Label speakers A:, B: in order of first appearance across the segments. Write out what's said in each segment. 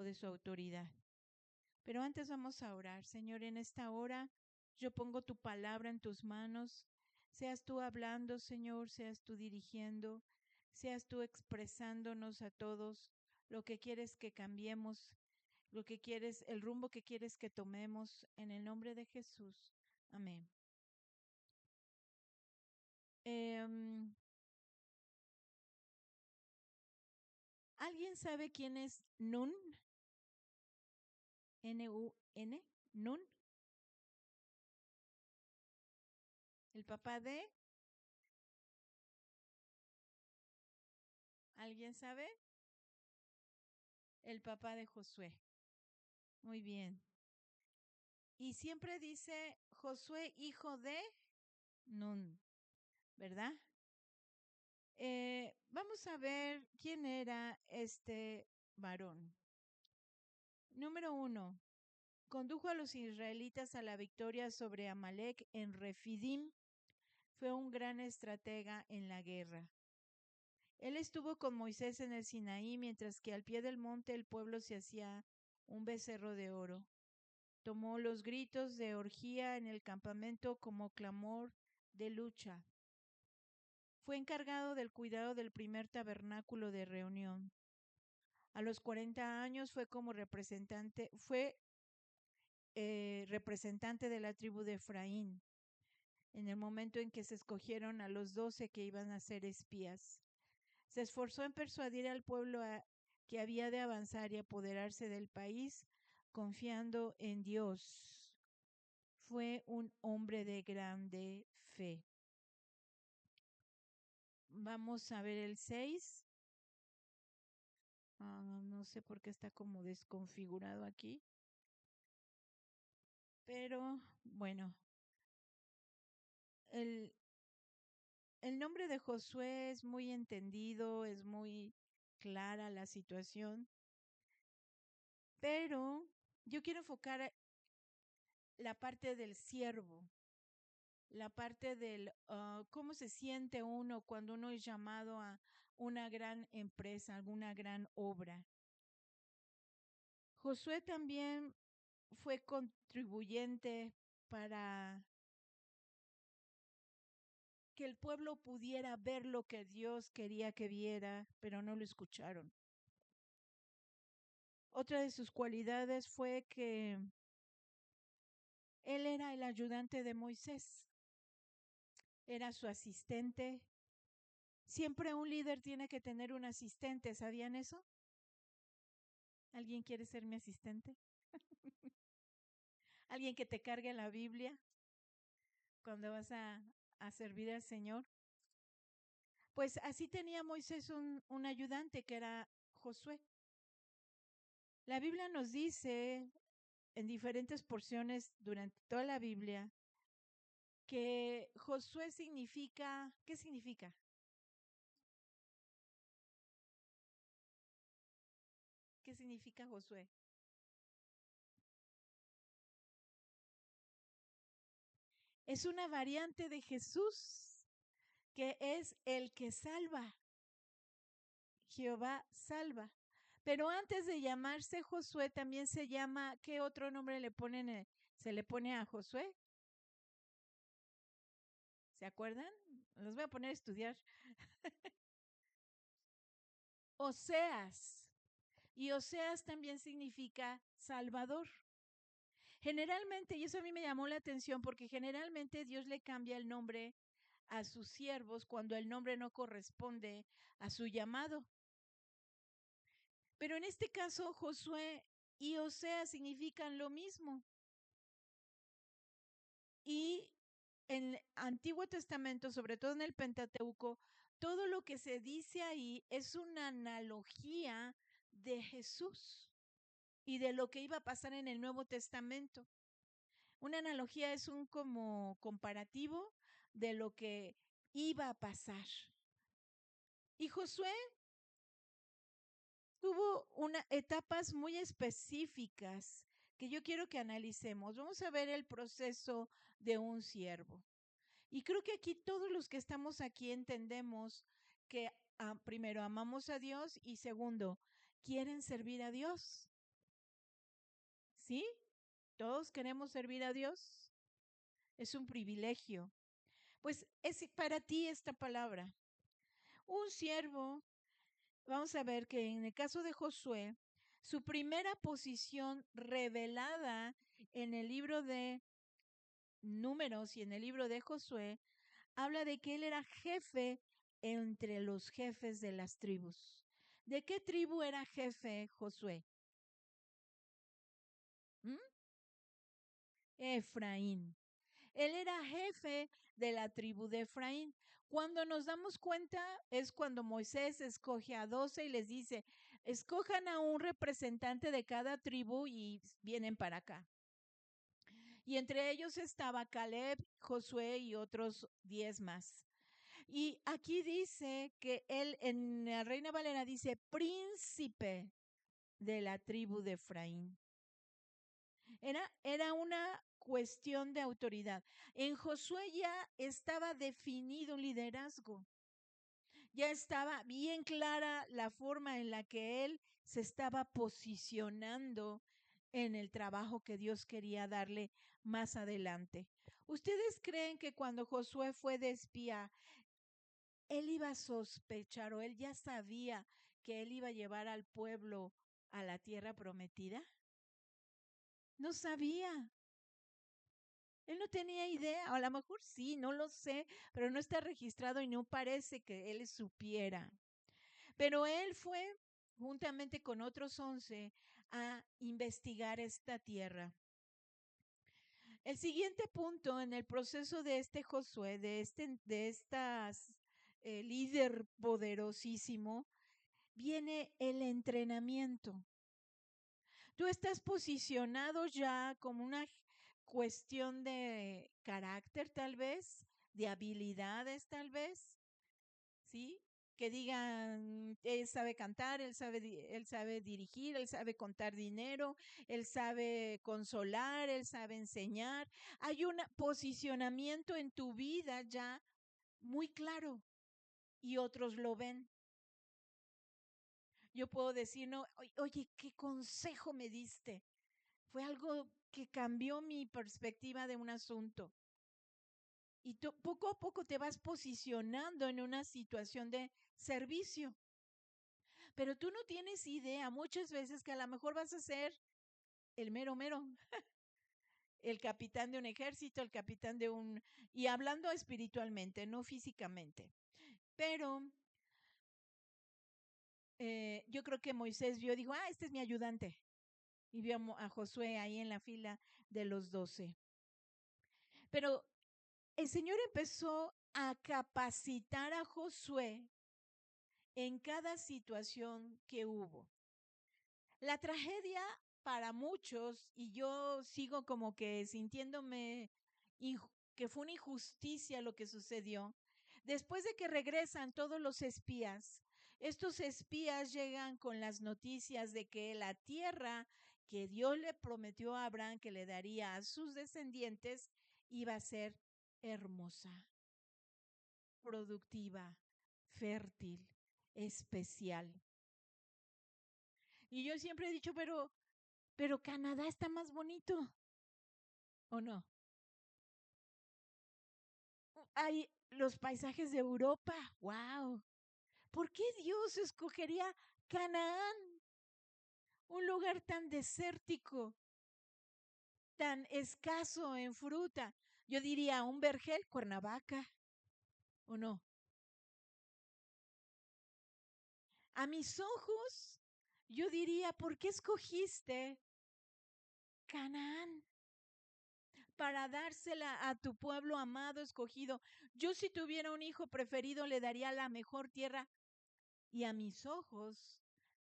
A: o de su autoridad. Pero antes vamos a orar. Señor, en esta hora yo pongo tu palabra en tus manos. Seas tú hablando, Señor, seas tú dirigiendo, seas tú expresándonos a todos lo que quieres que cambiemos, lo que quieres, el rumbo que quieres que tomemos, en el nombre de Jesús. Amén. ¿Alguien sabe quién es Nun? N-U-N, Nun. ¿El papá de? ¿Alguien sabe? El papá de Josué. Muy bien. Y siempre dice Josué, hijo de Nun, ¿verdad? Vamos a ver quién era este varón. Número 1. Condujo a los israelitas a la victoria sobre Amalek en Refidim. Fue un gran estratega en la guerra. Él estuvo con Moisés en el Sinaí, mientras que al pie del monte el pueblo se hacía un becerro de oro. Tomó los gritos de orgía en el campamento como clamor de lucha. Fue encargado del cuidado del primer tabernáculo de reunión. A los 40 años fue representante de la tribu de Efraín, en el momento en que se escogieron a los 12 que iban a ser espías. Se esforzó en persuadir al pueblo que había de avanzar y apoderarse del país, confiando en Dios. Fue un hombre de grande fe. Vamos a ver el 6. No sé por qué está como desconfigurado aquí. Pero bueno, el nombre de Josué es muy entendido, es muy clara la situación. Pero yo quiero enfocar la parte del siervo, la parte del cómo se siente uno cuando uno es llamado a una gran empresa, alguna gran obra. Josué también fue contribuyente para que el pueblo pudiera ver lo que Dios quería que viera, pero no lo escucharon. Otra de sus cualidades fue que él era el ayudante de Moisés, era su asistente. Siempre un líder tiene que tener un asistente, ¿sabían eso? ¿Alguien quiere ser mi asistente? ¿Alguien que te cargue la Biblia cuando vas a servir al Señor? Pues así tenía Moisés un ayudante que era Josué. La Biblia nos dice en diferentes porciones durante toda la Biblia que Josué significa, ¿qué significa? ¿Qué significa Josué? Es una variante de Jesús, que es el que salva. Jehová salva. Pero antes de llamarse Josué, también se llama, ¿qué otro nombre se le pone a Josué? ¿Se acuerdan? Los voy a poner a estudiar. Oseas. Y Oseas también significa Salvador. Generalmente, y eso a mí me llamó la atención porque generalmente Dios le cambia el nombre a sus siervos cuando el nombre no corresponde a su llamado. Pero en este caso, Josué y Oseas significan lo mismo. Y en el Antiguo Testamento, sobre todo en el Pentateuco, todo lo que se dice ahí es una analogía de Jesús y de lo que iba a pasar en el Nuevo Testamento. Una analogía es un como comparativo de lo que iba a pasar. Y Josué tuvo etapas muy específicas que yo quiero que analicemos. Vamos a ver el proceso de un siervo. Y creo que aquí todos los que estamos aquí entendemos que primero amamos a Dios y segundo, quieren servir a Dios. ¿Sí? Todos queremos servir a Dios. Es un privilegio. Pues es para ti esta palabra. Un siervo, vamos a ver que en el caso de Josué, su primera posición revelada en el libro de Números y en el libro de Josué, habla de que él era jefe entre los jefes de las tribus. ¿De qué tribu era jefe Josué? ¿Mm? Efraín. Él era jefe de la tribu de Efraín. Cuando nos damos cuenta es cuando Moisés escoge a 12 y les dice, escojan a un representante de cada tribu y vienen para acá. Y entre ellos estaba Caleb, Josué y otros 10 más. Y aquí dice que él, en la Reina Valera dice, príncipe de la tribu de Efraín. Era una cuestión de autoridad. En Josué ya estaba definido un liderazgo. Ya estaba bien clara la forma en la que él se estaba posicionando en el trabajo que Dios quería darle más adelante. ¿Ustedes creen que cuando Josué fue de espía, él iba a sospechar o él ya sabía que él iba a llevar al pueblo a la tierra prometida? No sabía. Él no tenía idea, o a lo mejor sí, no lo sé, pero no está registrado y no parece que él supiera. Pero él fue, juntamente con otros 11, a investigar esta tierra. El siguiente punto en el proceso de este Josué, de estas líder poderosísimo, viene el entrenamiento. Tú estás posicionado ya como una cuestión de carácter, tal vez, de habilidades, tal vez, ¿sí? Que digan, él sabe cantar, él sabe dirigir, él sabe contar dinero, él sabe consolar, él sabe enseñar. Hay un posicionamiento en tu vida ya muy claro y otros lo ven. Yo puedo decir, no, oye, ¿qué consejo me diste? Fue algo que cambió mi perspectiva de un asunto. Y tú poco a poco te vas posicionando en una situación de servicio. Pero tú no tienes idea muchas veces que a lo mejor vas a ser el mero mero, el capitán de un ejército, el capitán de un... Y hablando espiritualmente, no físicamente. Pero yo creo que Moisés vio, dijo, este es mi ayudante. Y vio a Josué ahí en la fila de los 12. Pero el Señor empezó a capacitar a Josué en cada situación que hubo. La tragedia para muchos, y yo sigo como que sintiéndome que fue una injusticia lo que sucedió, después de que regresan todos los espías, estos espías llegan con las noticias de que la tierra que Dios le prometió a Abraham que le daría a sus descendientes iba a ser hermosa, productiva, fértil, especial. Y yo siempre he dicho, pero Canadá está más bonito, ¿o no? Hay los paisajes de Europa, wow. ¿Por qué Dios escogería Canaán? Un lugar tan desértico, tan escaso en fruta. Yo diría un vergel, Cuernavaca, ¿o no? A mis ojos, yo diría, ¿por qué escogiste Canaán? Para dársela a tu pueblo amado, escogido. Yo si tuviera un hijo preferido le daría la mejor tierra y a mis ojos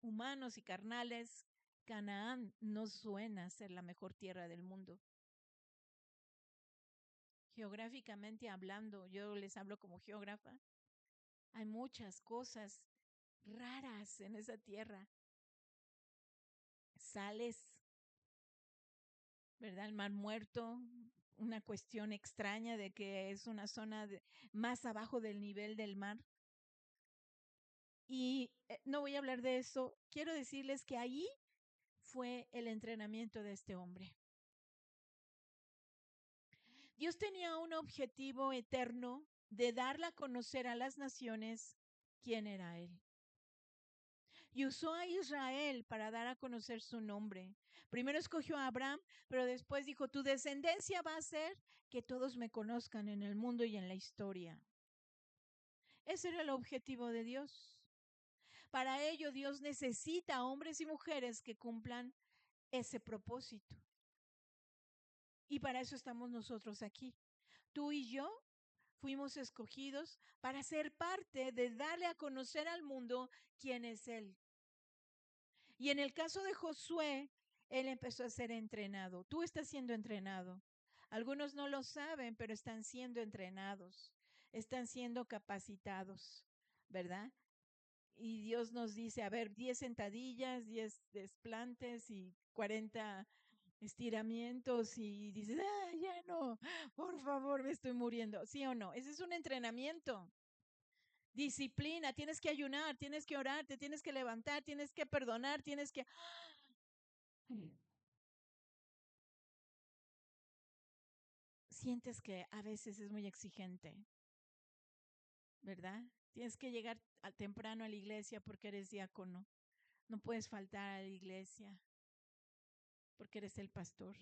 A: humanos y carnales, Canaán no suena ser la mejor tierra del mundo. Geográficamente hablando, yo les hablo como geógrafa, hay muchas cosas raras en esa tierra. Sales, ¿verdad? El Mar Muerto, una cuestión extraña de que es una zona más abajo del nivel del mar. Y no voy a hablar de eso, quiero decirles que ahí fue el entrenamiento de este hombre. Dios tenía un objetivo eterno de darle a conocer a las naciones quién era Él. Y usó a Israel para dar a conocer su nombre. Primero escogió a Abraham, pero después dijo, tu descendencia va a ser que todos me conozcan en el mundo y en la historia. Ese era el objetivo de Dios. Para ello, Dios necesita a hombres y mujeres que cumplan ese propósito. Y para eso estamos nosotros aquí. Tú y yo fuimos escogidos para ser parte de darle a conocer al mundo quién es Él. Y en el caso de Josué, él empezó a ser entrenado. Tú estás siendo entrenado. Algunos no lo saben, pero están siendo entrenados, están siendo capacitados, ¿verdad? Y Dios nos dice, a ver, 10 sentadillas, 10 desplantes y 40 estiramientos y dices, ah, ya no, por favor, me estoy muriendo. ¿Sí o no? Ese es un entrenamiento. Disciplina, tienes que ayunar, tienes que orar, te tienes que levantar, tienes que perdonar, tienes que... Sientes que a veces es muy exigente, ¿verdad? Tienes que llegar temprano a la iglesia porque eres diácono. No puedes faltar a la iglesia porque eres el pastor.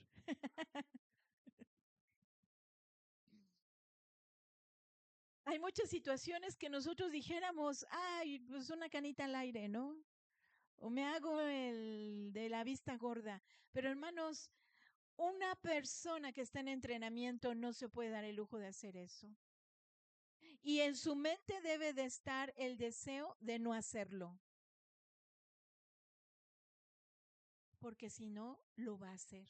A: Hay muchas situaciones que nosotros dijéramos, ay, pues una canita al aire, ¿no? O me hago el de la vista gorda. Pero hermanos, una persona que está en entrenamiento no se puede dar el lujo de hacer eso. Y en su mente debe de estar el deseo de no hacerlo. Porque si no, lo va a hacer.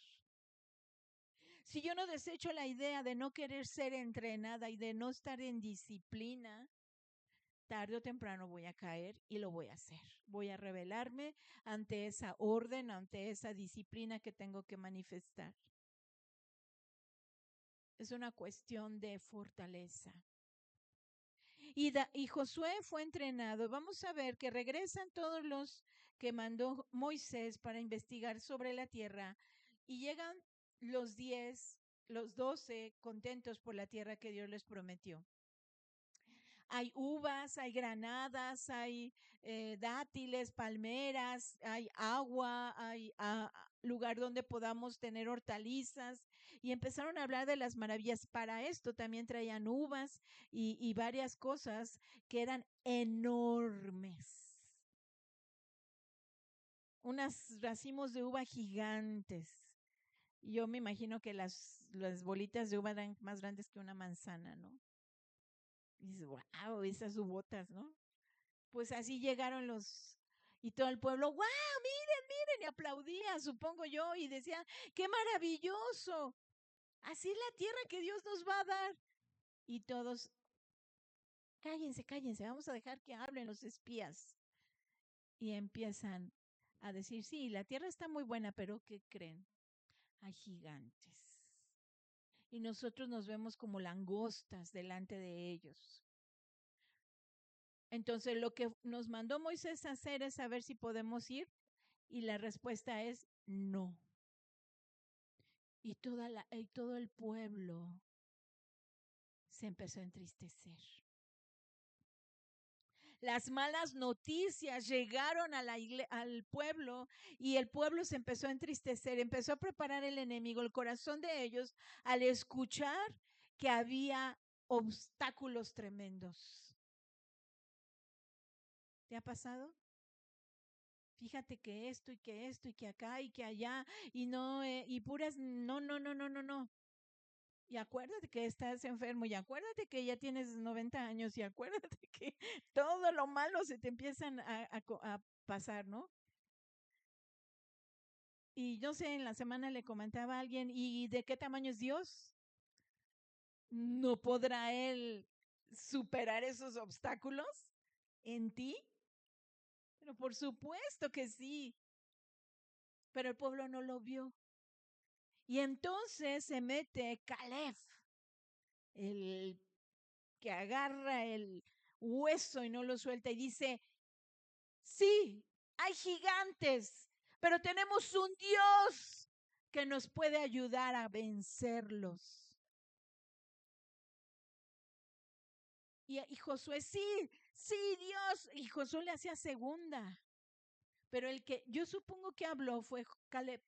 A: Si yo no desecho la idea de no querer ser entrenada y de no estar en disciplina, tarde o temprano voy a caer y lo voy a hacer. Voy a rebelarme ante esa orden, ante esa disciplina que tengo que manifestar. Es una cuestión de fortaleza. Y Josué fue entrenado. Vamos a ver que regresan todos los que mandó Moisés para investigar sobre la tierra y llegan los 10, los 12 contentos por la tierra que Dios les prometió. Hay uvas, hay granadas, hay dátiles, palmeras, hay agua, hay lugar donde podamos tener hortalizas. Y empezaron a hablar de las maravillas. Para esto también traían uvas y varias cosas que eran enormes. Unos racimos de uva gigantes. Yo me imagino que las bolitas de uva eran más grandes que una manzana, ¿no? Y dices, wow, esas uvotas, ¿no? Pues así llegaron y todo el pueblo, ¡guau! Miren, miren, y aplaudía, supongo yo, y decía, ¡qué maravilloso! Así es la tierra que Dios nos va a dar. Y todos, cállense, cállense, vamos a dejar que hablen los espías. Y empiezan a decir, sí, la tierra está muy buena, pero ¿qué creen? Hay gigantes. Y nosotros nos vemos como langostas delante de ellos. Entonces lo que nos mandó Moisés a hacer es saber si podemos ir y la respuesta es no. Y todo el pueblo se empezó a entristecer. Las malas noticias llegaron a al pueblo y el pueblo se empezó a entristecer, empezó a preparar el enemigo, el corazón de ellos, al escuchar que había obstáculos tremendos. ¿Te ha pasado? Fíjate que esto y que esto y que acá y que allá y no y puras no, no, no, no, no, no. Y acuérdate que estás enfermo y acuérdate que ya tienes 90 años y acuérdate que todo lo malo se te empiezan a pasar, ¿no? Y yo sé, en la semana le comentaba a alguien, ¿y de qué tamaño es Dios? ¿No podrá Él superar esos obstáculos en ti? Pero por supuesto que sí. Pero el pueblo no lo vio. Y entonces se mete Caleb, el que agarra el hueso y no lo suelta y dice, sí, hay gigantes, pero tenemos un Dios que nos puede ayudar a vencerlos. Y Josué, sí, Dios. Y Josué le hacía segunda. Pero el que yo supongo que habló fue Caleb.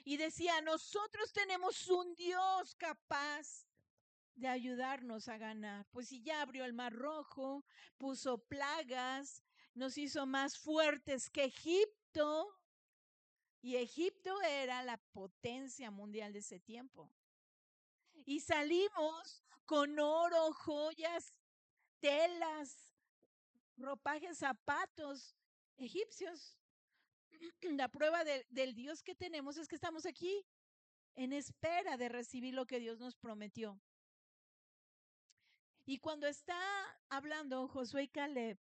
A: Y decía, nosotros tenemos un Dios capaz de ayudarnos a ganar. Pues si ya abrió el Mar Rojo, puso plagas, nos hizo más fuertes que Egipto. Y Egipto era la potencia mundial de ese tiempo. Y salimos con oro, joyas, telas, ropajes, zapatos egipcios. La prueba del Dios que tenemos es que estamos aquí en espera de recibir lo que Dios nos prometió. Y cuando está hablando Josué y Caleb,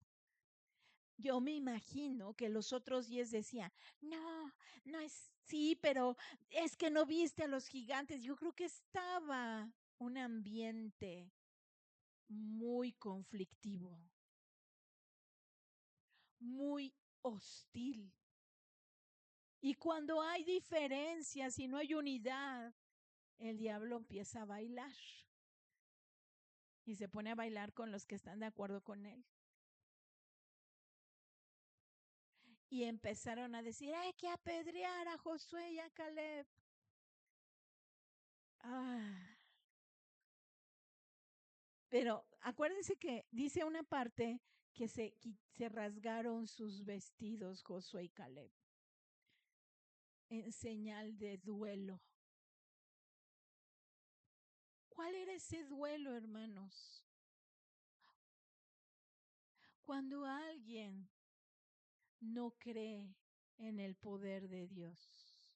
A: yo me imagino que los otros 10 decían, no, no es, sí, pero es que no viste a los gigantes. Yo creo que estaba un ambiente muy conflictivo, muy hostil. Y cuando hay diferencias y no hay unidad, el diablo empieza a bailar y se pone a bailar con los que están de acuerdo con él. Y empezaron a decir, hay que apedrear a Josué y a Caleb. Pero acuérdense que dice una parte que se rasgaron sus vestidos Josué y Caleb en señal de duelo. ¿Cuál era ese duelo, hermanos? Cuando alguien no cree en el poder de Dios.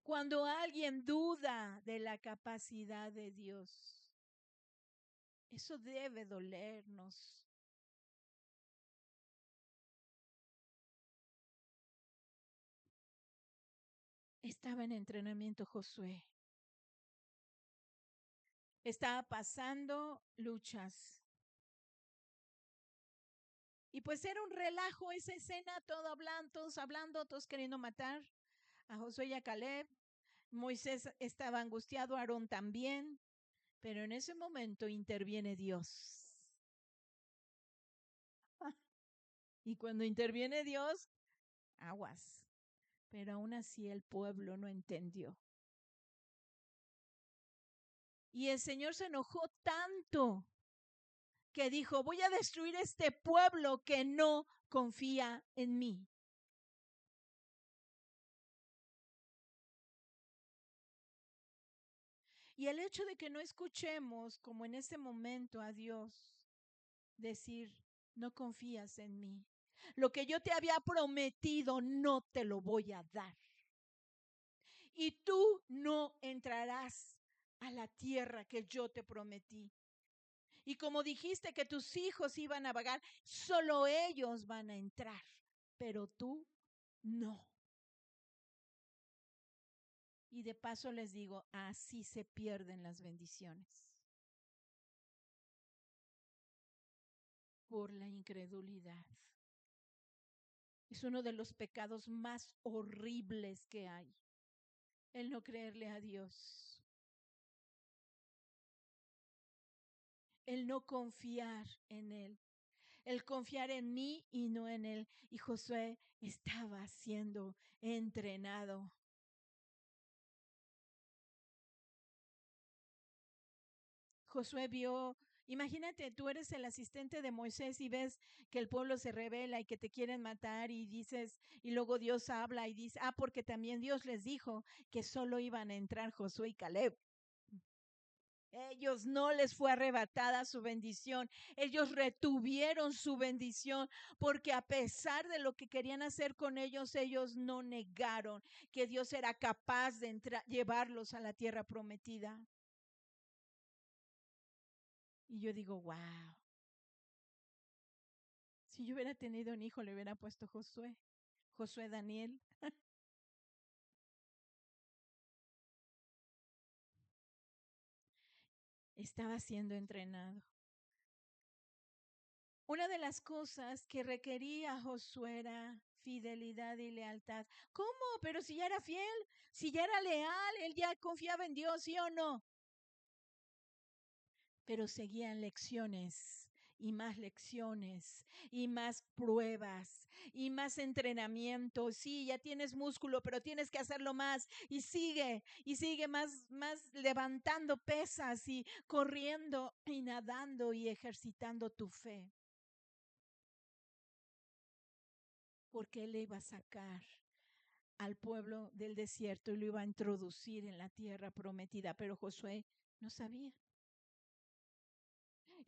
A: Cuando alguien duda de la capacidad de Dios. Eso debe dolernos. Estaba en entrenamiento Josué. Estaba pasando luchas. Y pues era un relajo esa escena, todos hablando, todos queriendo matar a Josué y a Caleb. Moisés estaba angustiado, Aarón también, pero en ese momento interviene Dios. Y cuando interviene Dios, aguas. Pero aún así el pueblo no entendió. Y el Señor se enojó tanto que dijo, voy a destruir este pueblo que no confía en mí. Y el hecho de que no escuchemos, como en este momento, a Dios decir, no confías en mí. Lo que yo te había prometido no te lo voy a dar. Y tú no entrarás a la tierra que yo te prometí. Y como dijiste que tus hijos iban a vagar, solo ellos van a entrar, pero tú no. Y de paso les digo, así se pierden las bendiciones. Por la incredulidad. Es uno de los pecados más horribles que hay, el no creerle a Dios, el no confiar en Él, el confiar en mí y no en Él. Y Josué estaba siendo entrenado. Josué vio, imagínate, tú eres el asistente de Moisés y ves que el pueblo se rebela y que te quieren matar y dices, y luego Dios habla y dice, porque también Dios les dijo que solo iban a entrar Josué y Caleb. Ellos no les fue arrebatada su bendición. Ellos retuvieron su bendición porque a pesar de lo que querían hacer con ellos, ellos no negaron que Dios era capaz de llevarlos a la tierra prometida. Y yo digo, wow. Si yo hubiera tenido un hijo, le hubiera puesto Josué. Josué Daniel. Estaba siendo entrenado. Una de las cosas que requería Josué era fidelidad y lealtad. ¿Cómo? Pero si ya era fiel, si ya era leal, él ya confiaba en Dios, ¿sí o no? Pero seguían lecciones y más pruebas y más entrenamiento. Sí, ya tienes músculo, pero tienes que hacerlo más y sigue más levantando pesas y corriendo y nadando y ejercitando tu fe, porque él le iba a sacar al pueblo del desierto y lo iba a introducir en la tierra prometida, pero Josué no sabía.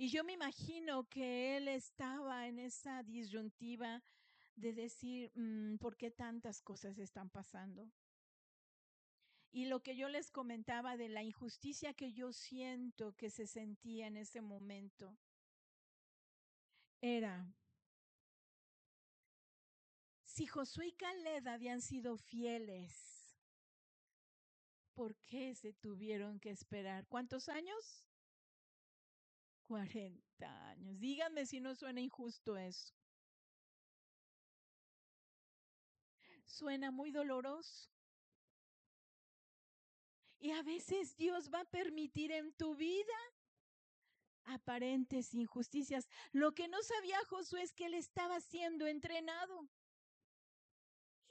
A: Y yo me imagino que él estaba en esa disyuntiva de decir, ¿por qué tantas cosas están pasando? Y lo que yo les comentaba de la injusticia que yo siento que se sentía en ese momento era, si Josué y Caleb habían sido fieles, ¿por qué se tuvieron que esperar? ¿Cuántos años? 40 años. Díganme si no suena injusto eso. Suena muy doloroso. Y a veces Dios va a permitir en tu vida aparentes injusticias. Lo que no sabía Josué es que él estaba siendo entrenado.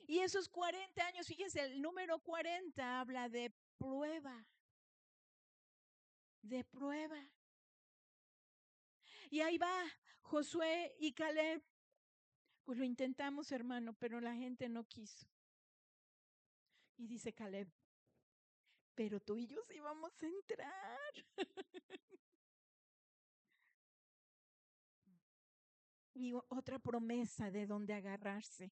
A: Y esos 40 años, fíjense, el número 40 habla de prueba, de prueba. Y ahí va Josué y Caleb. Pues lo intentamos, hermano, pero la gente no quiso. Y dice Caleb, pero tú y yo sí vamos a entrar. Y otra promesa de donde agarrarse.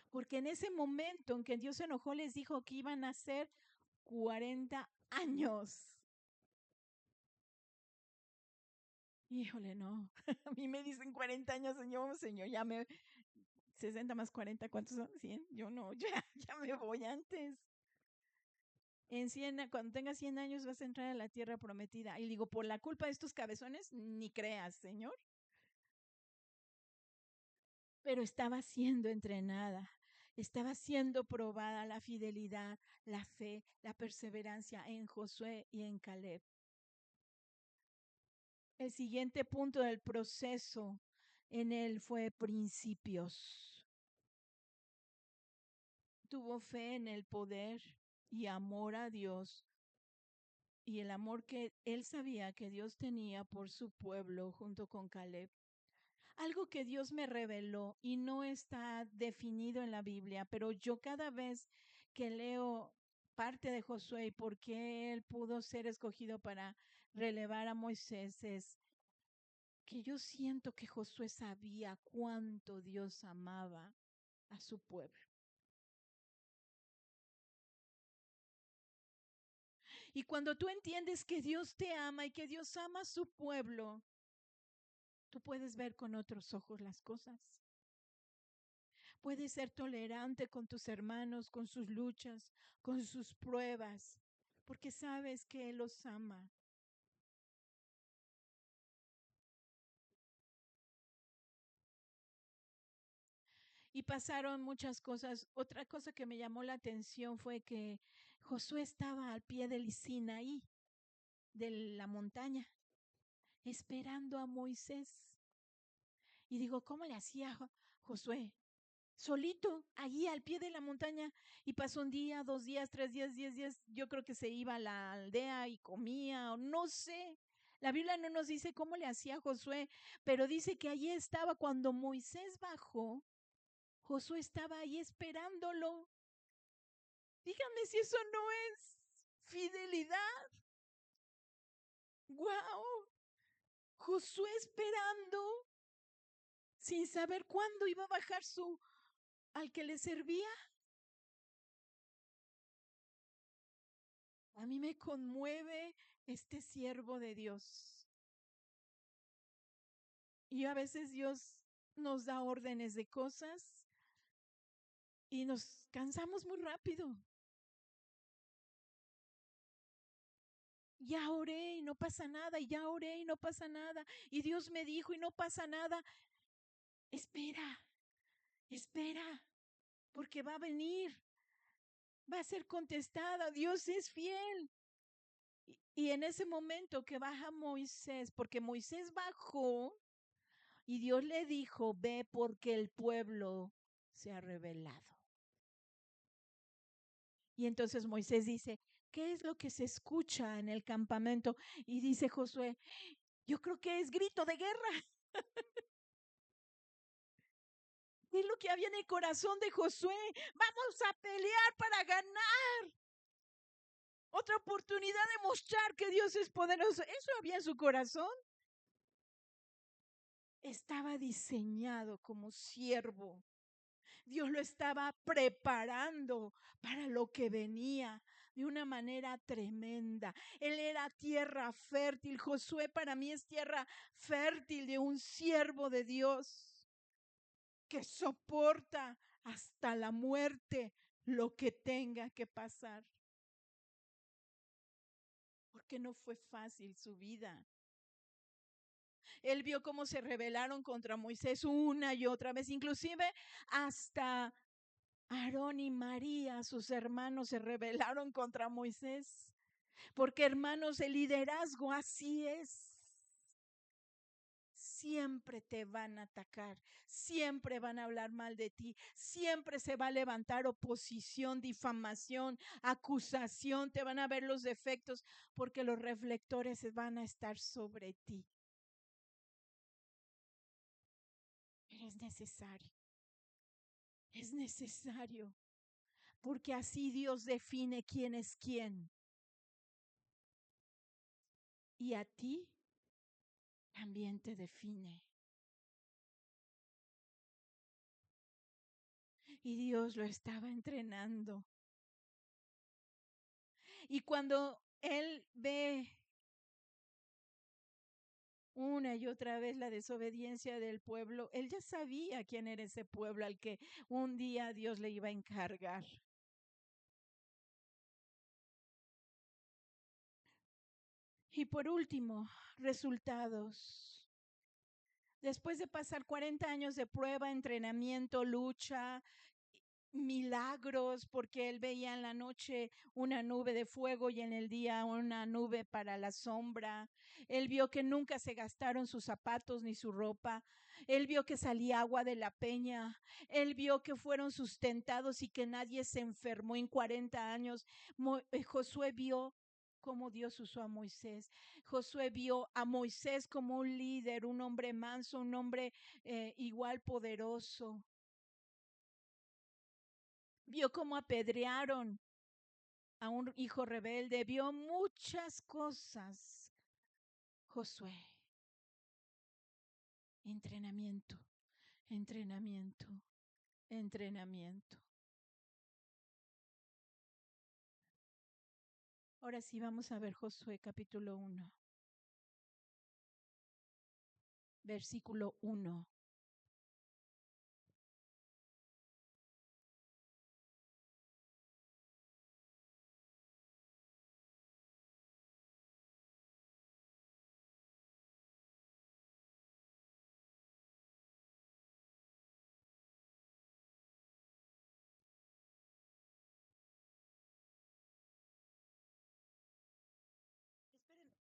A: Porque en ese momento en que Dios se enojó, les dijo que iban a ser 40 años. Híjole, no. A mí me dicen 40 años, señor, ya me 60 más 40, ¿cuántos son? 100. Yo no, ya me voy antes. En 100, cuando tengas 100 años vas a entrar a la tierra prometida. Y digo, por la culpa de estos cabezones, ni creas, Señor. Pero estaba siendo entrenada, estaba siendo probada la fidelidad, la fe, la perseverancia en Josué y en Caleb. El siguiente punto del proceso en él fue principios. Tuvo fe en el poder y amor a Dios y el amor que él sabía que Dios tenía por su pueblo junto con Caleb. Algo que Dios me reveló y no está definido en la Biblia, pero yo cada vez que leo parte de Josué y por qué él pudo ser escogido para relevar a Moisés es que yo siento que Josué sabía cuánto Dios amaba a su pueblo. Y cuando tú entiendes que Dios te ama y que Dios ama a su pueblo, tú puedes ver con otros ojos las cosas. Puedes ser tolerante con tus hermanos, con sus luchas, con sus pruebas, porque sabes que Él los ama. Y pasaron muchas cosas. Otra cosa que me llamó la atención fue que Josué estaba al pie del Sinaí, de la montaña, esperando a Moisés. Y digo, ¿cómo le hacía Josué? Solito, allí al pie de la montaña. Y pasó un día, 2 días, 3 días, 10 días. Yo creo que se iba a la aldea y comía, o no sé. La Biblia no nos dice cómo le hacía Josué, pero dice que allí estaba cuando Moisés bajó. Josué estaba ahí esperándolo. Díganme si eso no es fidelidad. ¡Wow! Josué esperando sin saber cuándo iba a bajar su al que le servía. A mí me conmueve este siervo de Dios. Y a veces Dios nos da órdenes de cosas y nos cansamos muy rápido. ya oré y no pasa nada, y ya oré y no pasa nada, y Dios me dijo y no pasa nada. Espera, espera, porque va a venir, va a ser contestada, Dios es fiel. Y en ese momento que baja Moisés, porque Moisés bajó y Dios le dijo, ve porque el pueblo se ha rebelado. Y entonces Moisés dice, ¿qué es lo que se escucha en el campamento? Y dice Josué, yo creo que es grito de guerra. ¿Qué es lo que había en el corazón de Josué? Vamos a pelear para ganar. Otra oportunidad de mostrar que Dios es poderoso. Eso había en su corazón. Estaba diseñado como siervo. Dios lo estaba preparando para lo que venía de una manera tremenda. Él era tierra fértil. Josué para mí es tierra fértil de un siervo de Dios que soporta hasta la muerte lo que tenga que pasar. Porque no fue fácil su vida. Él vio cómo se rebelaron contra Moisés una y otra vez, inclusive hasta Aarón y María, sus hermanos, se rebelaron contra Moisés. Porque hermanos, el liderazgo así es. Siempre te van a atacar, siempre van a hablar mal de ti, siempre se va a levantar oposición, difamación, acusación, te van a ver los defectos porque los reflectores van a estar sobre ti. Pero es necesario, porque así Dios define quién es quién. Y a ti también te define. Y Dios lo estaba entrenando. Y cuando Él ve una y otra vez la desobediencia del pueblo, Él ya sabía quién era ese pueblo al que un día Dios le iba a encargar. Y por último, resultados. Después de pasar 40 años de prueba, entrenamiento, lucha, milagros, porque él veía en la noche una nube de fuego y en el día una nube para la sombra. Él vio que nunca se gastaron sus zapatos ni su ropa. Él vio que salía agua de la peña. Él vio que fueron sustentados y que nadie se enfermó en 40 años. Josué vio cómo Dios usó a Moisés. Josué vio a Moisés como un líder, un hombre manso, un hombre igual poderoso. Vio cómo apedrearon a un hijo rebelde, vio muchas cosas. Josué, entrenamiento, entrenamiento, entrenamiento. Ahora sí vamos a ver Josué capítulo 1, versículo 1.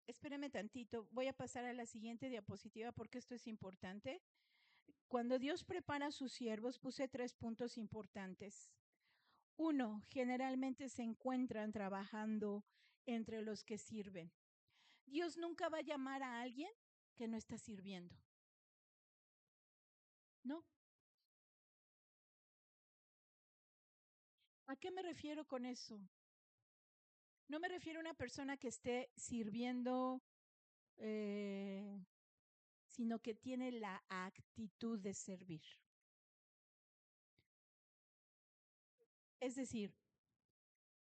A: Espéreme tantito, voy a pasar a la siguiente diapositiva porque esto es importante. Cuando Dios prepara a sus siervos, puse 3 puntos importantes. 1, generalmente se encuentran trabajando entre los que sirven. Dios nunca va a llamar a alguien que no está sirviendo. ¿No? ¿A qué me refiero con eso? No me refiero a una persona que esté sirviendo, sino que tiene la actitud de servir. Es decir,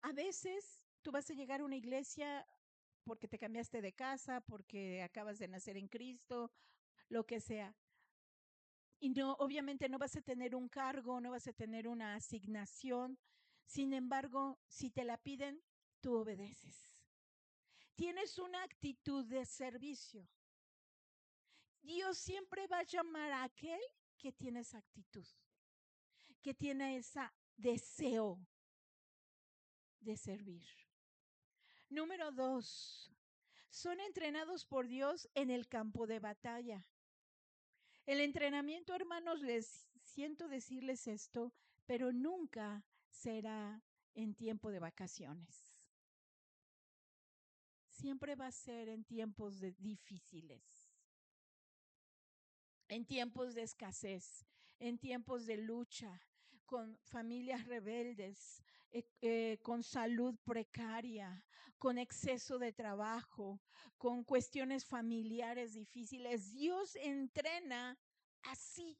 A: a veces tú vas a llegar a una iglesia porque te cambiaste de casa, porque acabas de nacer en Cristo, lo que sea. Y no, obviamente no vas a tener un cargo, no vas a tener una asignación. Sin embargo, si te la piden, tú obedeces. tienes una actitud de servicio, Dios siempre va a llamar a aquel que tiene esa actitud, que tiene ese deseo de servir. Número 2, son entrenados por Dios en el campo de batalla. El entrenamiento, hermanos, les siento decirles esto, pero nunca será en tiempo de vacaciones. Siempre va a ser en tiempos difíciles, en tiempos de escasez, en tiempos de lucha, con familias rebeldes, con salud precaria, con exceso de trabajo, con cuestiones familiares difíciles. Dios entrena así,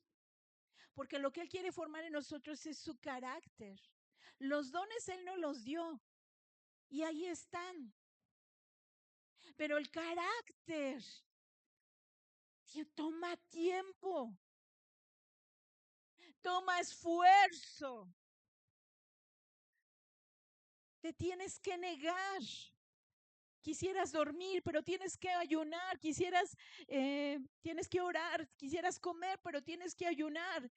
A: porque lo que Él quiere formar en nosotros es su carácter. Los dones Él no los dio y ahí están, pero el carácter toma tiempo, toma esfuerzo. Te tienes que negar. Quisieras dormir, pero tienes que ayunar. Tienes que orar. Quisieras comer, pero tienes que ayunar.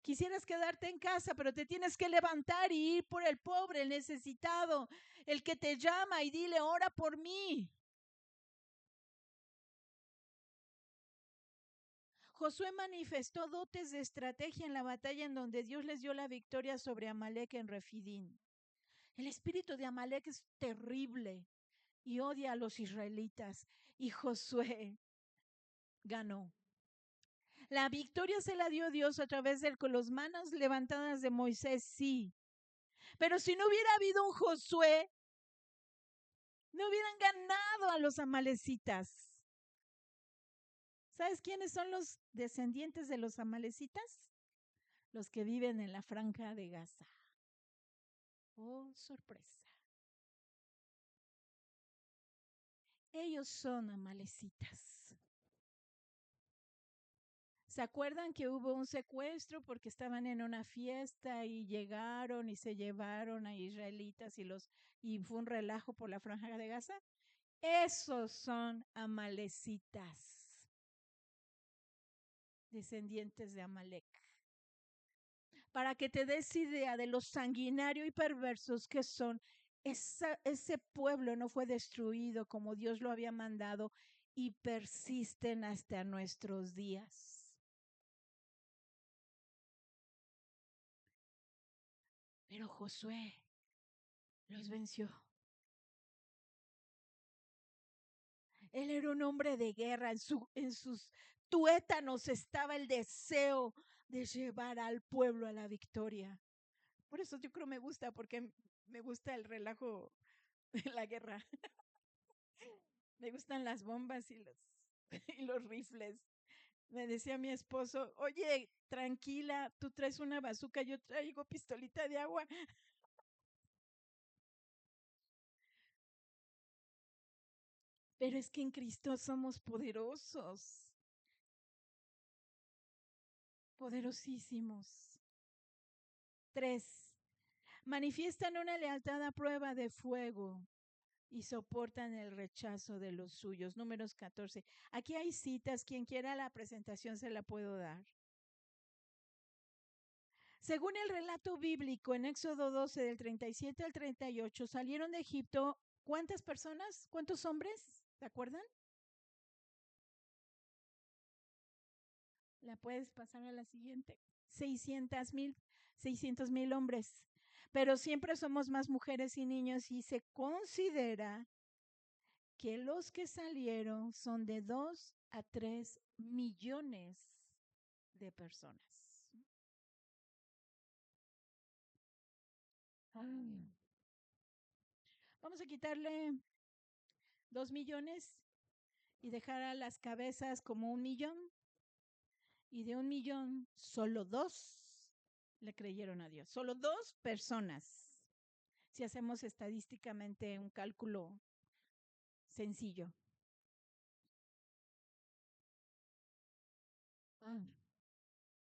A: Quisieras quedarte en casa, pero te tienes que levantar y ir por el pobre, el necesitado, el que te llama y dile, ora por mí. Josué manifestó dotes de estrategia en la batalla en donde Dios les dio la victoria sobre Amalek en Refidín. El espíritu de Amalek es terrible y odia a los israelitas, y Josué ganó. La victoria se la dio Dios a través de las manos levantadas de Moisés, sí. Pero si no hubiera habido un Josué, no hubieran ganado a los amalecitas. ¿Sabes quiénes son los descendientes de los amalecitas? Los que viven en la franja de Gaza. Oh, sorpresa. Ellos son amalecitas. ¿Se acuerdan que hubo un secuestro porque estaban en una fiesta y llegaron y se llevaron a israelitas y fue un relajo por la franja de Gaza? Esos son amalecitas, descendientes de Amalek. Para que te des idea de lo sanguinario y perversos que son, ese pueblo no fue destruido como Dios lo había mandado y persisten hasta nuestros días. Pero Josué los venció. Él era un hombre de guerra, en sus tuétanos estaba el deseo de llevar al pueblo a la victoria. Por eso yo creo me gusta, porque me gusta el relajo de la guerra. Me gustan las bombas y los rifles. Me decía mi esposo, oye, tranquila, tú traes una bazuca, yo traigo pistolita de agua. Pero es que en Cristo somos poderosos, poderosísimos. 3, manifiestan una lealtad a prueba de fuego y soportan el rechazo de los suyos. Números 14. Aquí hay citas, quien quiera la presentación se la puedo dar. Según el relato bíblico en Éxodo 12 del 37 al 38, salieron de Egipto, ¿cuántas personas? ¿Cuántos hombres? ¿Se acuerdan? ¿La puedes pasar a la siguiente? 600,000 hombres. Pero siempre somos más mujeres y niños y se considera que los que salieron son de 2 a 3 millones de personas. Ay. Vamos a quitarle 2 millones y dejar a las cabezas como 1 millón. Y de 1 millón, solo 2 le creyeron a Dios. Solo 2 personas. Si hacemos estadísticamente un cálculo sencillo. Ah,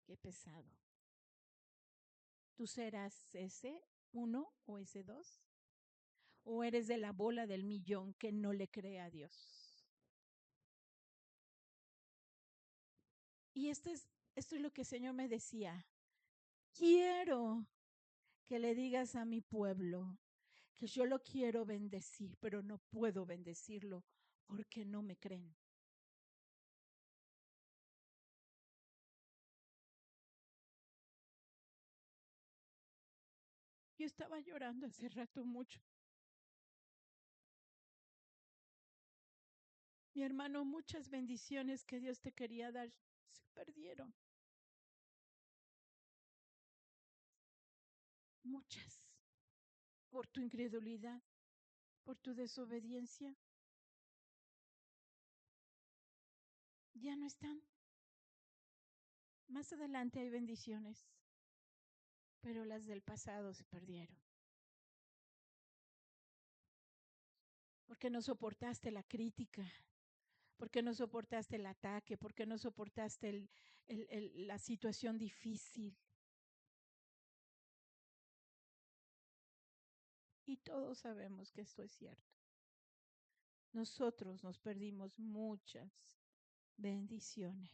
A: qué pesado. ¿Tú serás ese 1 o ese 2? ¿O eres de la bola del millón que no le cree a Dios? Y esto es lo que el Señor me decía. Quiero que le digas a mi pueblo que yo lo quiero bendecir, pero no puedo bendecirlo porque no me creen. Yo estaba llorando hace rato mucho. Mi hermano, muchas bendiciones que Dios te quería dar se perdieron. Muchas. Por tu incredulidad, por tu desobediencia. Ya no están. Más adelante hay bendiciones, pero las del pasado se perdieron. Porque no soportaste la crítica, porque no soportaste el ataque, porque no soportaste la situación difícil. Y todos sabemos que esto es cierto. Nosotros nos perdimos muchas bendiciones.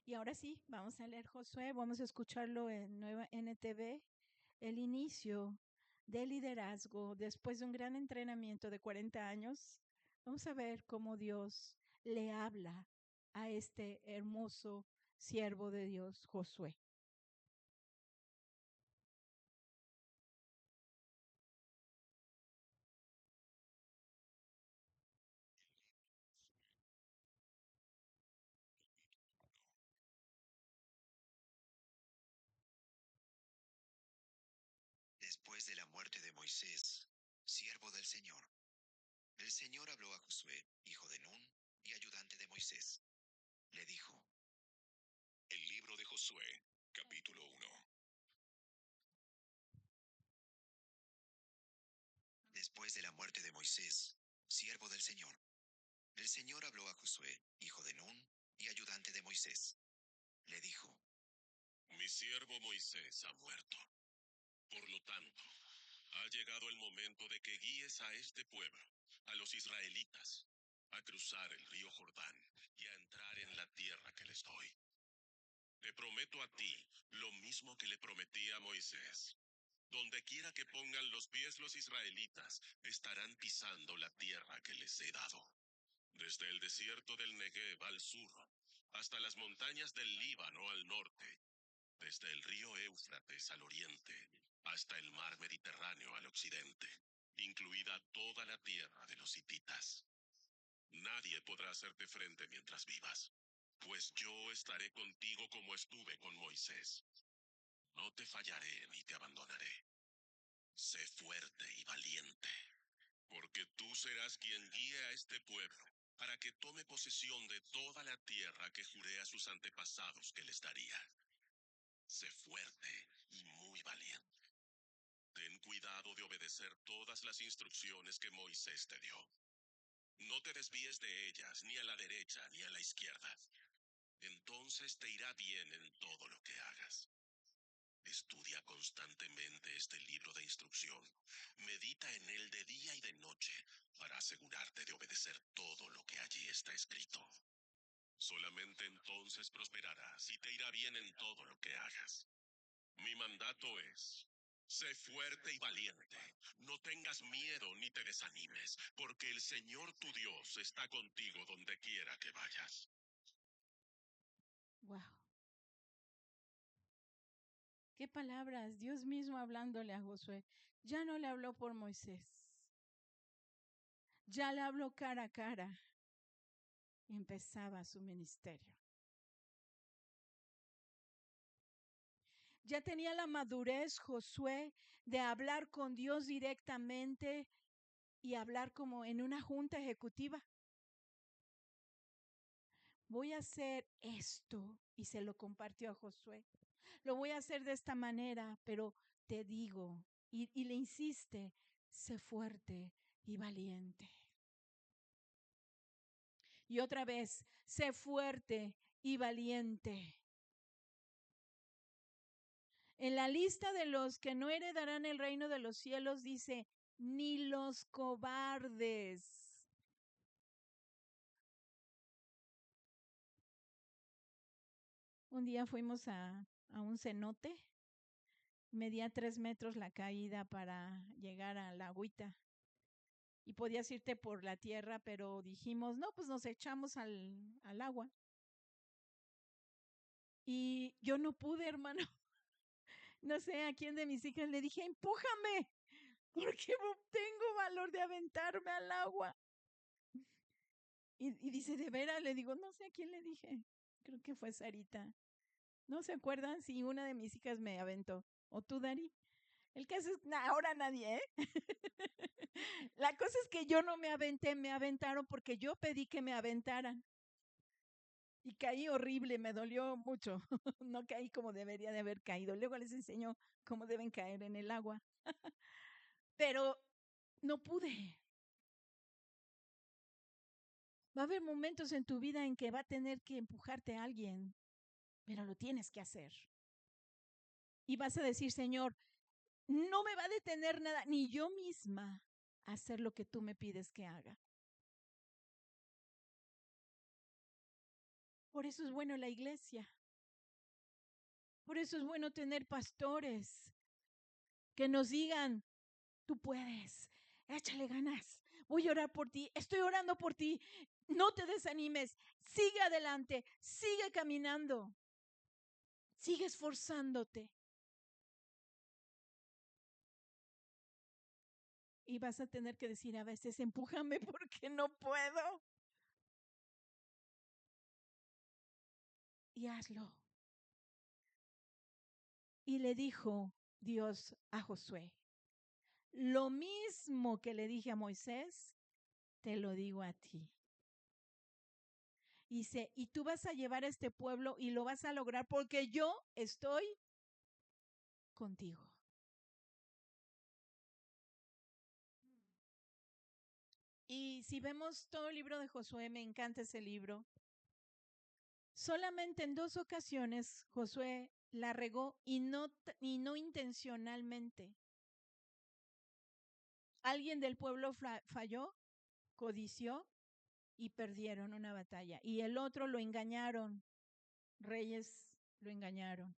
A: Y ahora sí, vamos a leer Josué, vamos a escucharlo en Nueva NTV, el inicio del liderazgo después de un gran entrenamiento de 40 años. Vamos a ver cómo Dios le habla a este hermoso siervo de Dios, Josué.
B: Después de la muerte de Moisés, siervo del Señor, el Señor habló a Josué, hijo de Nun, y ayudante de Moisés. Le dijo: El libro de Josué, capítulo 1. Después de la muerte de Moisés, siervo del Señor, el Señor habló a Josué, hijo de Nun, y ayudante de Moisés. Le dijo: Mi siervo Moisés ha muerto. Por lo tanto, ha llegado el momento de que guíes a este pueblo, a los israelitas, a cruzar el río Jordán y a entrar en la tierra que les doy. Te prometo a ti lo mismo que le prometí a Moisés. Donde quiera que pongan los pies los israelitas, estarán pisando la tierra que les he dado. Desde el desierto del Negev al sur, hasta las montañas del Líbano al norte, desde el río Éufrates al oriente, hasta el mar Mediterráneo al occidente, incluida toda la tierra de los hititas. Nadie podrá hacerte frente mientras vivas, pues yo estaré contigo como estuve con Moisés. No te fallaré ni te abandonaré. Sé fuerte y valiente, porque tú serás quien guíe a este pueblo para que tome posesión de toda la tierra que juré a sus antepasados que les daría. Sé fuerte y muy valiente. Ten cuidado de obedecer todas las instrucciones que Moisés te dio. No te desvíes de ellas, ni a la derecha ni a la izquierda. Entonces te irá bien en todo lo que hagas. Estudia constantemente este libro de instrucción. Medita en él de día y de noche para asegurarte de obedecer todo lo que allí está escrito. Solamente entonces prosperarás y te irá bien en todo lo que hagas. Mi mandato es: sé fuerte y valiente. No tengas miedo ni te desanimes, porque el Señor tu Dios está contigo donde quiera que vayas.
A: Wow. Qué palabras, Dios mismo hablándole a Josué. Ya no le habló por Moisés, ya le habló cara a cara y empezaba su ministerio. Ya tenía la madurez Josué de hablar con Dios directamente y hablar como en una junta ejecutiva. Voy a hacer esto y se lo compartió a Josué. Lo voy a hacer de esta manera, pero te digo, y le insiste, sé fuerte y valiente. Y otra vez, sé fuerte y valiente. En la lista de los que no heredarán el reino de los cielos dice, ni los cobardes. Un día fuimos a un cenote, medía 3 metros la caída para llegar a la agüita. Y podías irte por la tierra, pero dijimos, no, pues nos echamos al agua. Y yo no pude, hermano. No sé a quién de mis hijas le dije, empújame, porque no tengo valor de aventarme al agua. Y dice, ¿de veras? Le digo, no sé a quién le dije. Creo que fue Sarita. ¿No se acuerdan si una de mis hijas me aventó? ¿O tú, Dari? El caso es, ahora nadie, ¿eh? La cosa es que yo no me aventé, me aventaron porque yo pedí que me aventaran. Y caí horrible, me dolió mucho. No caí como debería de haber caído. Luego les enseño cómo deben caer en el agua. Pero no pude. Va a haber momentos en tu vida en que va a tener que empujarte a alguien, pero lo tienes que hacer. Y vas a decir, Señor, no me va a detener nada, ni yo misma, a hacer lo que tú me pides que haga. Por eso es bueno la iglesia. Por eso es bueno tener pastores que nos digan, tú puedes, échale ganas, voy a orar por ti, estoy orando por ti, no te desanimes, sigue adelante, sigue caminando, sigue esforzándote. Y vas a tener que decir a veces, empújame porque no puedo. Y hazlo. Y le dijo Dios a Josué, lo mismo que le dije a Moisés, te lo digo a ti. Dice, y tú vas a llevar a este pueblo y lo vas a lograr porque yo estoy contigo. Y si vemos todo el libro de Josué, me encanta ese libro. Solamente en 2 ocasiones Josué la regó y no intencionalmente. Alguien del pueblo falló, codició y perdieron una batalla. Y el otro lo engañaron, reyes lo engañaron.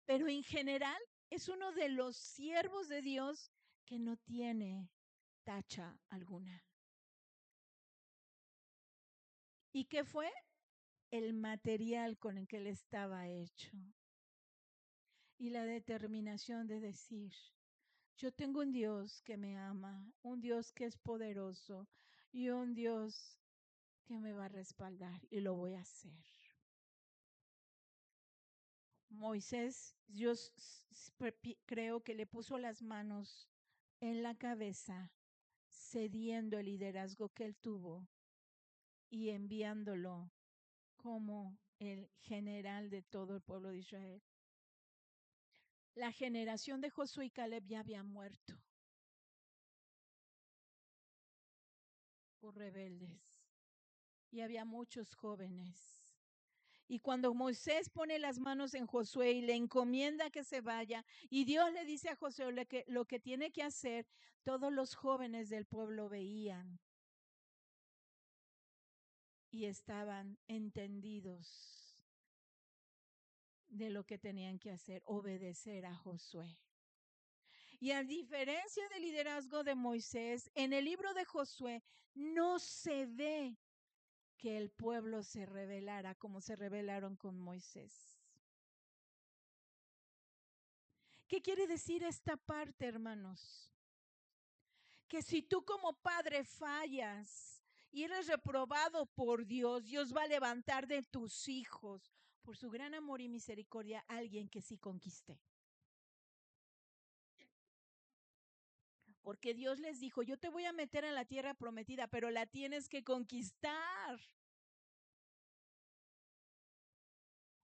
A: Pero en general es uno de los siervos de Dios que no tiene tacha alguna. ¿Y qué fue? El material con el que él estaba hecho. Y la determinación de decir, yo tengo un Dios que me ama, un Dios que es poderoso y un Dios que me va a respaldar y lo voy a hacer. Moisés, yo creo que le puso las manos en la cabeza, cediendo el liderazgo que él tuvo y enviándolo como el general de todo el pueblo de Israel. La generación de Josué y Caleb ya había muerto por rebeldes y había muchos jóvenes. Y cuando Moisés pone las manos en Josué y le encomienda que se vaya, y Dios le dice a Josué lo que tiene que hacer, todos los jóvenes del pueblo veían y estaban entendidos de lo que tenían que hacer, obedecer a Josué. Y a diferencia del liderazgo de Moisés, en el libro de Josué no se ve que el pueblo se rebelara como se rebelaron con Moisés. ¿Qué quiere decir esta parte, hermanos? Que si tú como padre fallas y eres reprobado por Dios, Dios va a levantar de tus hijos, por su gran amor y misericordia, a alguien que sí conquiste. Porque Dios les dijo, yo te voy a meter en la tierra prometida, pero la tienes que conquistar.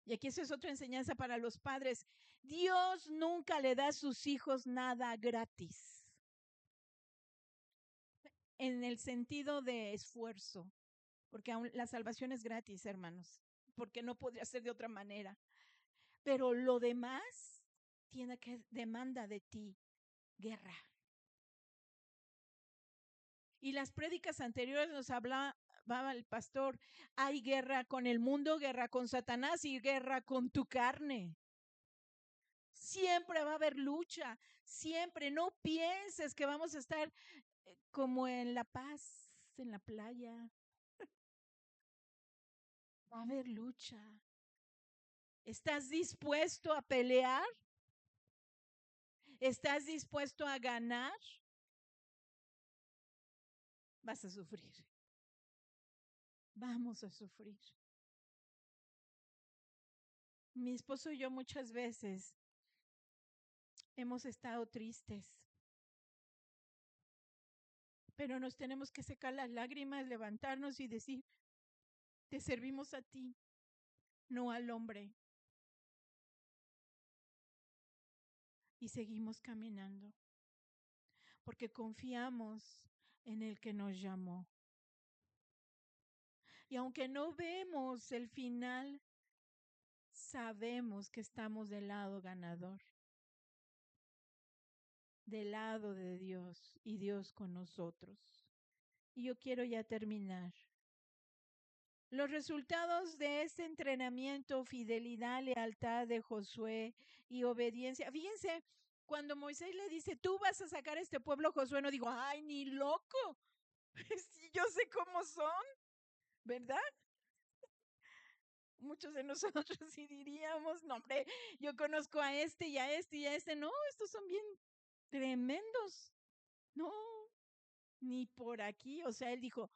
A: Y aquí eso es otra enseñanza para los padres. Dios nunca le da a sus hijos nada gratis. En el sentido de esfuerzo. porque aún la salvación es gratis, hermanos, porque no podría ser de otra manera. Pero lo demás tiene que demanda de ti guerra. Y las prédicas anteriores nos hablaba el pastor, hay guerra con el mundo, guerra con Satanás y guerra con tu carne. Siempre va a haber lucha, siempre. No pienses que vamos a estar como en La Paz, en la playa. Va a haber lucha. ¿Estás dispuesto a pelear? ¿Estás dispuesto a ganar? Vas a sufrir. Vamos a sufrir. Mi esposo y yo muchas veces hemos estado tristes, pero nos tenemos que secar las lágrimas, levantarnos y decir, te servimos a ti, no al hombre. Y seguimos caminando, porque confiamos en el que nos llamó. Y aunque no vemos el final, sabemos que estamos del lado ganador, del lado de Dios y Dios con nosotros. Y yo quiero ya terminar. Los resultados de este entrenamiento, fidelidad, lealtad de Josué y obediencia. Fíjense, cuando Moisés le dice, tú vas a sacar a este pueblo, Josué no digo, ay, ni loco. Yo sé cómo son, ¿verdad? Muchos de nosotros sí diríamos, no, hombre, yo conozco a este y a este y a este. No, estos son bien tremendos. No, ni por aquí. O sea, él dijo,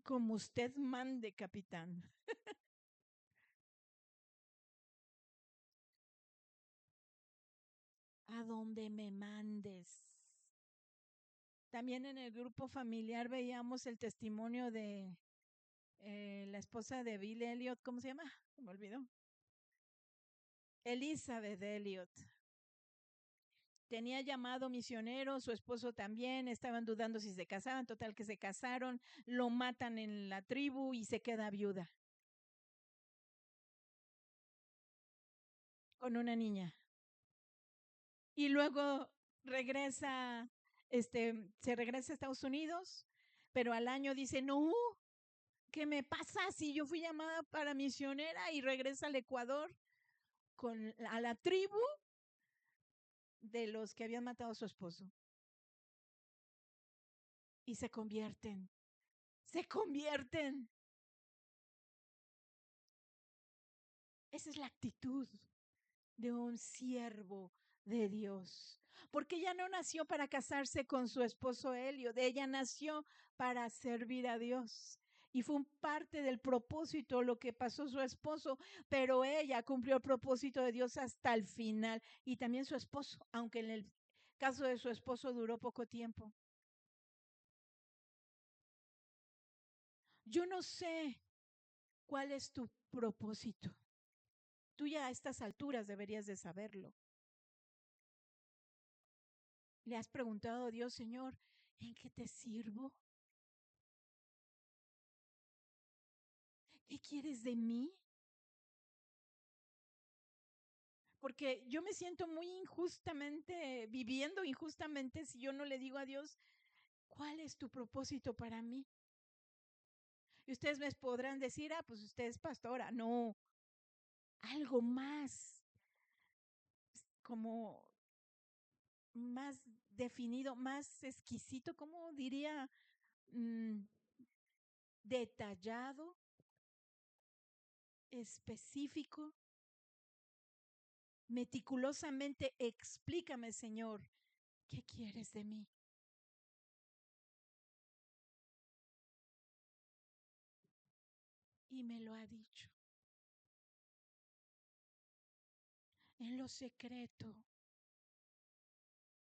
A: como usted mande, capitán. A donde me mandes. También en el grupo familiar veíamos el testimonio de la esposa de Bill Elliot, ¿cómo se llama? Me olvidó. Elizabeth Elliot. Tenía llamado misionero, su esposo también, estaban dudando si se casaban, total que se casaron, lo matan en la tribu y se queda viuda. Con una niña. Y luego regresa, se regresa a Estados Unidos, pero al año dice, no, ¿qué me pasa si yo fui llamada para misionera? Y regresa al Ecuador a la tribu de los que habían matado a su esposo. Y se convierten. Esa es la actitud de un siervo de Dios. Porque ella no nació para casarse con su esposo Helio, ella nació para servir a Dios. Y fue parte del propósito lo que pasó su esposo, pero ella cumplió el propósito de Dios hasta el final. Y también su esposo, aunque en el caso de su esposo duró poco tiempo. Yo no sé cuál es tu propósito. Tú ya a estas alturas deberías de saberlo. ¿Le has preguntado a Dios, Señor, en qué te sirvo? ¿Qué quieres de mí? Porque yo me siento muy injustamente, viviendo injustamente si yo no le digo a Dios, ¿cuál es tu propósito para mí? Y ustedes me podrán decir, pues usted es pastora. No, algo más, como más definido, más exquisito, ¿cómo diría? Detallado, específico, meticulosamente. Explícame, Señor, ¿qué quieres de mí? Y me lo ha dicho. En lo secreto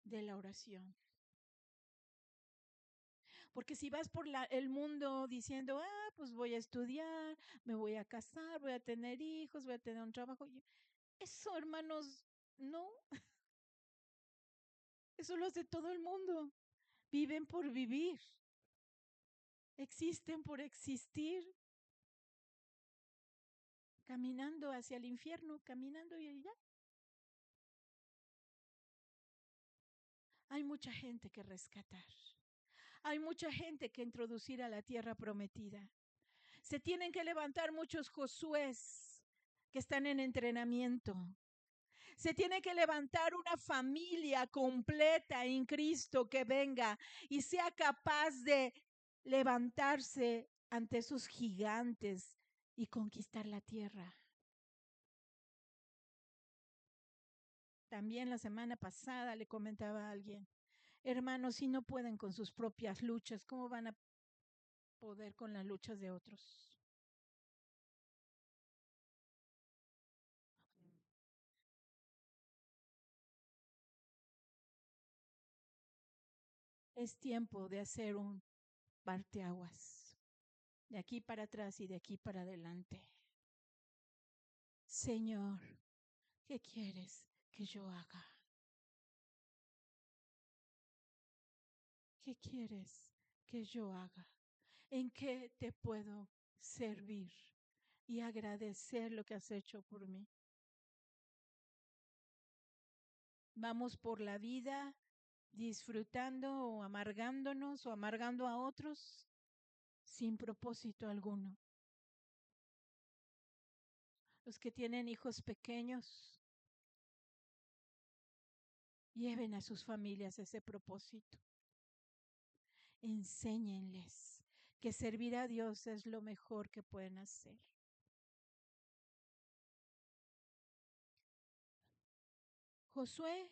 A: de la oración. Porque si vas por el mundo diciendo, pues voy a estudiar, me voy a casar, voy a tener hijos, voy a tener un trabajo. Eso, hermanos, no. Eso lo hace todo el mundo. Viven por vivir. existen por existir, caminando hacia el infierno, caminando y ya. Hay mucha gente que rescatar. Hay mucha gente que introducir a la tierra prometida. Se tienen que levantar muchos Josués que están en entrenamiento. Se tiene que levantar una familia completa en Cristo que venga y sea capaz de levantarse ante esos gigantes y conquistar la tierra. También la semana pasada le comentaba a alguien, hermanos, si no pueden con sus propias luchas, ¿cómo van a poder con las luchas de otros? Es tiempo de hacer un parteaguas, de aquí para atrás y de aquí para adelante. Señor, ¿qué quieres que yo haga? ¿Qué quieres que yo haga? ¿En qué te puedo servir y agradecer lo que has hecho por mí? Vamos por la vida disfrutando o amargándonos o amargando a otros sin propósito alguno. Los que tienen hijos pequeños, lleven a sus familias ese propósito. Enséñenles que servir a Dios es lo mejor que pueden hacer. Josué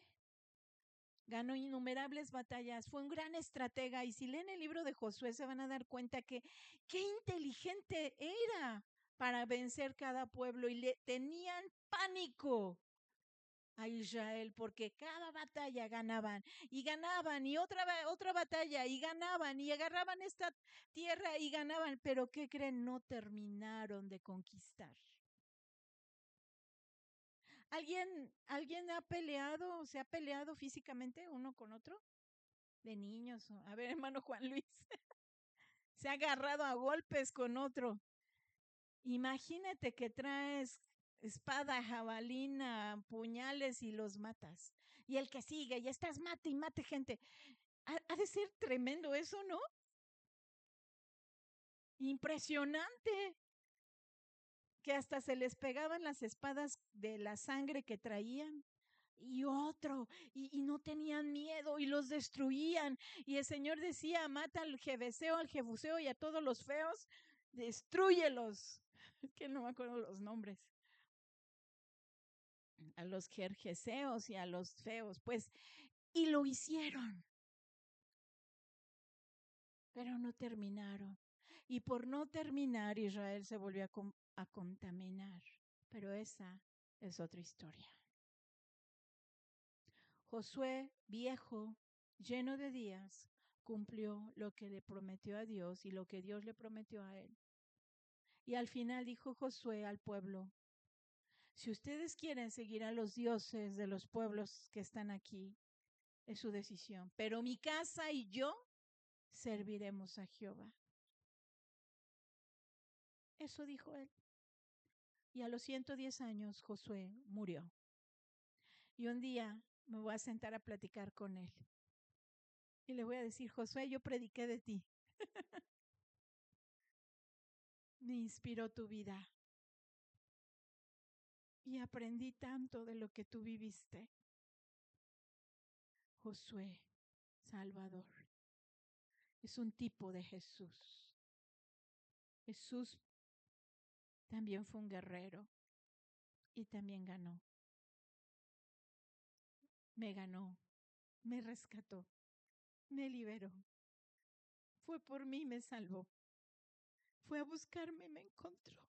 A: ganó innumerables batallas, fue un gran estratega y si leen el libro de Josué se van a dar cuenta que qué inteligente era para vencer cada pueblo y le tenían pánico a Israel porque cada batalla ganaban y otra batalla y ganaban y agarraban esta tierra y ganaban, pero ¿qué creen? No terminaron de conquistar. ¿Alguien ha peleado, se ha peleado físicamente uno con otro? De niños. A ver, hermano Juan Luis, se ha agarrado a golpes con otro. Imagínate que traes espada, jabalina, puñales y los matas. Y el que sigue, y estás mate y mate gente. Ha de ser tremendo eso, ¿no? Impresionante. Que hasta se les pegaban las espadas de la sangre que traían. Y otro, y no tenían miedo y los destruían. Y el Señor decía, mata al Jebuseo, al Jebuseo y a todos los feos, destruyelos. Es que no me acuerdo los nombres. A los jerjeseos y a los feos, pues, y lo hicieron. Pero no terminaron. Y por no terminar, Israel se volvió a contaminar. Pero esa es otra historia. Josué, viejo, lleno de días, cumplió lo que le prometió a Dios y lo que Dios le prometió a él. Y al final dijo Josué al pueblo, si ustedes quieren seguir a los dioses de los pueblos que están aquí, es su decisión, pero mi casa y yo serviremos a Jehová. Eso dijo él. Y a los 110 años Josué murió. Y un día me voy a sentar a platicar con él. Y le voy a decir, Josué, yo prediqué de ti. Me inspiró tu vida. Y aprendí tanto de lo que tú viviste. Josué, Salvador, es un tipo de Jesús. Jesús también fue un guerrero y también ganó. Me ganó, me rescató, me liberó. Fue por mí, me salvó. Fue a buscarme, me encontró.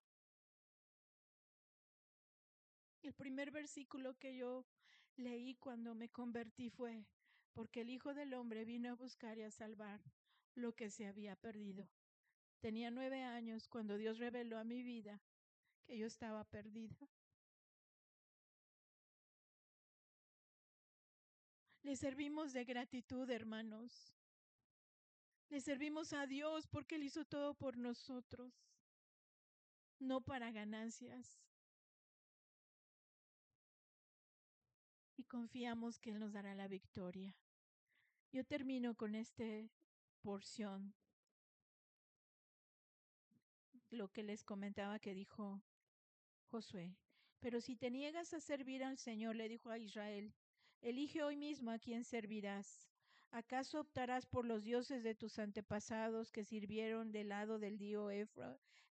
A: El primer versículo que yo leí cuando me convertí fue, porque el Hijo del Hombre vino a buscar y a salvar lo que se había perdido. Tenía 9 años cuando Dios reveló a mi vida que yo estaba perdida. Le servimos de gratitud, hermanos. Le servimos a Dios porque Él hizo todo por nosotros, no para ganancias. Y confiamos que Él nos dará la victoria. Yo termino con esta porción, lo que les comentaba que dijo Josué. Pero si te niegas a servir al Señor, le dijo a Israel, elige hoy mismo a quién servirás. ¿Acaso optarás por los dioses de tus antepasados que sirvieron del lado del río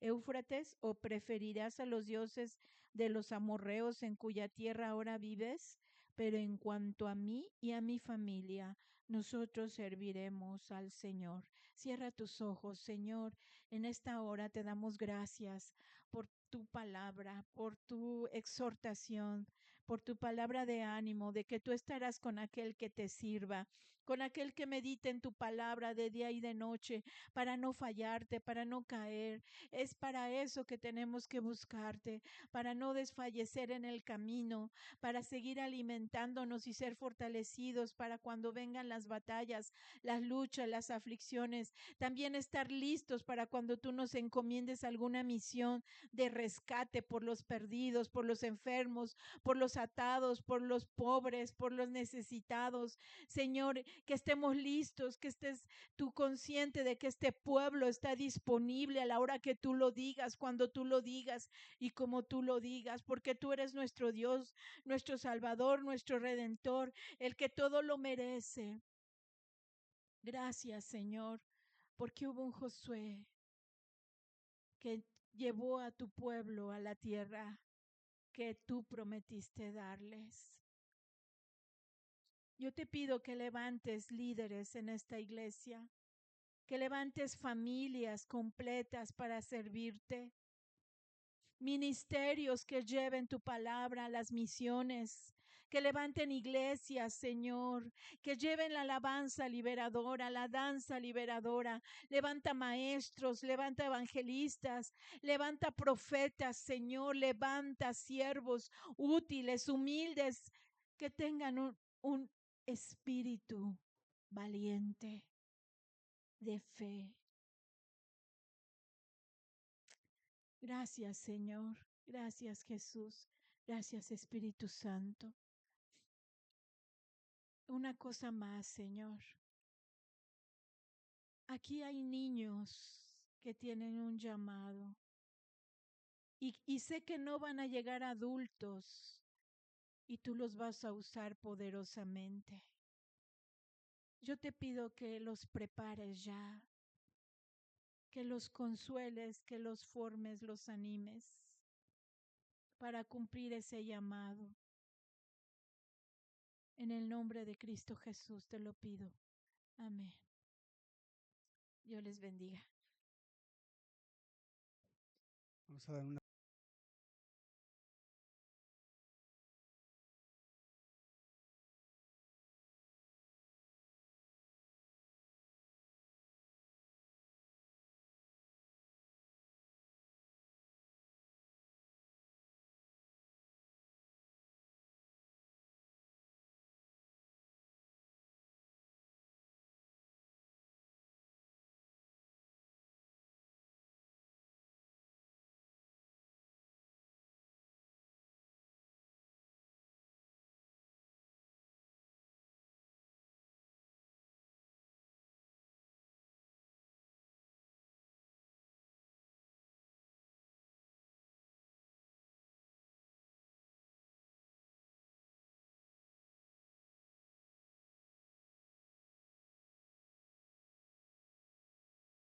A: Éufrates, o preferirás a los dioses de los amorreos en cuya tierra ahora vives? Pero en cuanto a mí y a mi familia, nosotros serviremos al Señor. Cierra tus ojos, Señor. En esta hora te damos gracias por tu palabra, por tu exhortación, por tu palabra de ánimo, de que tú estarás con aquel que te sirva, con aquel que medite en tu palabra de día y de noche, para no fallarte, para no caer. Es para eso que tenemos que buscarte, para no desfallecer en el camino, para seguir alimentándonos y ser fortalecidos para cuando vengan las batallas, las luchas, las aflicciones. También estar listos para cuando tú nos encomiendes alguna misión de rescate por los perdidos, por los enfermos, por los atados, por los pobres, por los necesitados. Señor, que estemos listos, que estés tú consciente de que este pueblo está disponible a la hora que tú lo digas, cuando tú lo digas y como tú lo digas, porque tú eres nuestro Dios, nuestro Salvador, nuestro Redentor, el que todo lo merece. Gracias, Señor, porque hubo un Josué que llevó a tu pueblo a la tierra que tú prometiste darles. Yo te pido que levantes líderes en esta iglesia, que levantes familias completas para servirte, ministerios que lleven tu palabra a las misiones, que levanten iglesias, Señor, que lleven la alabanza liberadora, la danza liberadora. Levanta maestros, levanta evangelistas, levanta profetas, Señor, levanta siervos útiles, humildes, que tengan un espíritu valiente de fe. Gracias, Señor. Gracias, Jesús. Gracias, Espíritu Santo. Una cosa más, Señor. Aquí hay niños que tienen un llamado y sé que no van a llegar adultos y tú los vas a usar poderosamente. Yo te pido que los prepares ya, que los consueles, que los formes, los animes para cumplir ese llamado. En el nombre de Cristo Jesús te lo pido. Amén. Dios les bendiga.
C: Vamos a dar una